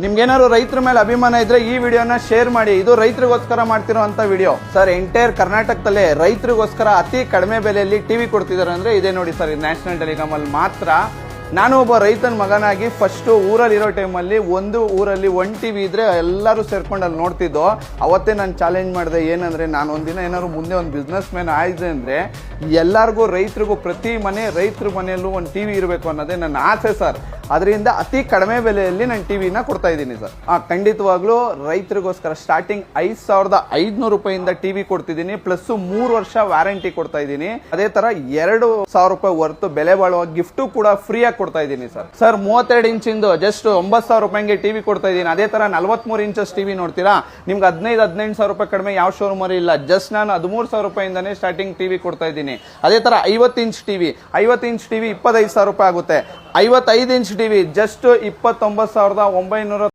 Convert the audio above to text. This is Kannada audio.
ನಿಮ್ಗೇನಾದ್ರು ರೈತರ ಮೇಲೆ ಅಭಿಮಾನ ಇದ್ರೆ ಈ ವಿಡಿಯೋನ ಶೇರ್ ಮಾಡಿ. ಇದು ರೈತರಿಗೋಸ್ಕರ ಮಾಡ್ತಿರೋಂತ ವಿಡಿಯೋ ಸರ್. ಎಂಟೈರ್ ಕರ್ನಾಟಕದಲ್ಲೇ ರೈತರಿಗೋಸ್ಕರ ಅತಿ ಕಡಿಮೆ ಬೆಲೆಯಲ್ಲಿ ಟಿವಿ ಕೊಡ್ತಿದ್ದಾರೆ ಅಂದ್ರೆ ಇದೇ ನೋಡಿ ಸರ್, ನ್ಯಾಷನಲ್ ಟೆಲಿಕಾಮ್ ಅಲ್ಲಿ ಮಾತ್ರ. ನಾನು ಒಬ್ಬ ರೈತನ ಮಗನಾಗಿ ಫಸ್ಟ್ ಊರಲ್ಲಿರೋ ಟೈಮಲ್ಲಿ ಒಂದು ಊರಲ್ಲಿ 1 ಟಿವಿ ಇದ್ರೆ ಎಲ್ಲರೂ ಸೇರ್ಕೊಂಡು ಅಲ್ಲಿ ನೋಡ್ತಿದ್ದೋ. ಅವತ್ತೇ ನಾನು ಚಾಲೆಂಜ್ ಮಾಡಿದೆ, ಏನಂದ್ರೆ ನಾನು ಒಂದಿನ ಏನಾದ್ರು ಮುಂದೆ ಒಂದು ಬಿಸ್ನೆಸ್ ಮ್ಯಾನ್ ಆಯ್ದೆ ಅಂದ್ರೆ ಎಲ್ಲರಿಗೂ ರೈತರಿಗೂ ಪ್ರತಿ ರೈತರ ಮನೆಯಲ್ಲೂ ಒಂದು ಟಿವಿ ಇರಬೇಕು ಅನ್ನೋದೇ ನನ್ನ ಆಸೆ ಸರ್. ಅದರಿಂದ ಅತಿ ಕಡಿಮೆ ಬೆಲೆಯಲ್ಲಿ ನಾನು ಟಿವಿನ ಕೊಡ್ತಾ ಇದ್ದೀನಿ ಸರ್. ಖಂಡಿತವಾಗ್ಲೂ ರೈತರಿಗೋಸ್ಕರ ಸ್ಟಾರ್ಟಿಂಗ್ 5,500 ರೂಪಾಯಿಂದ ಟಿವಿ ಕೊಡ್ತಿದ್ದೀನಿ, ಪ್ಲಸ್ 3 ವರ್ಷ ವ್ಯಾರಂಟಿ ಕೊಡ್ತಾ ಇದ್ದೀನಿ. ಅದೇ ತರ 2,000 ರೂಪಾಯಿ ವರ್ತು ಬೆಲೆ ಬಾಳುವ ಗಿಫ್ಟ್ ಕೂಡ ಫ್ರೀ ಆಗಿ ಕೊಡ್ತಾ ಇದ್ದೀನಿ ಸರ್. 32 ಇಂಚಿಂದು ಜಸ್ಟ್ 9,000 ರೂಪಾಯಿಗೆ ಟಿವಿ ಕೊಡ್ತಾ ಇದ್ದೀನಿ. ಅದೇ ತರ 43 ಇಂಚಸ್ ಟಿವಿ ನೋಡ್ತೀರಾ, ನಿಮ್ಗೆ 15,000-18,000 ರೂಪಾಯಿ ಕಡಿಮೆ ಯಾವ ಶೋರೂಮ್ ಅಲ್ಲಿ ಇಲ್ಲ. ಜಸ್ಟ್ ನಾನು 13,000 ರೂಪಾಯಿಂದಾನೇ ಸ್ಟಾರ್ಟಿಂಗ್ ಟಿವಿ ಕೊಡ್ತಾ ಇದ್ದೀನಿ. ಅದೇ ತರ 50 ಇಂಚ್ ಟಿವಿ 25,000 ರೂಪಾಯಿ ಆಗುತ್ತೆ. 55 ಇಂಚ್ ಟಿವಿ ಜಸ್ಟ್ 29,900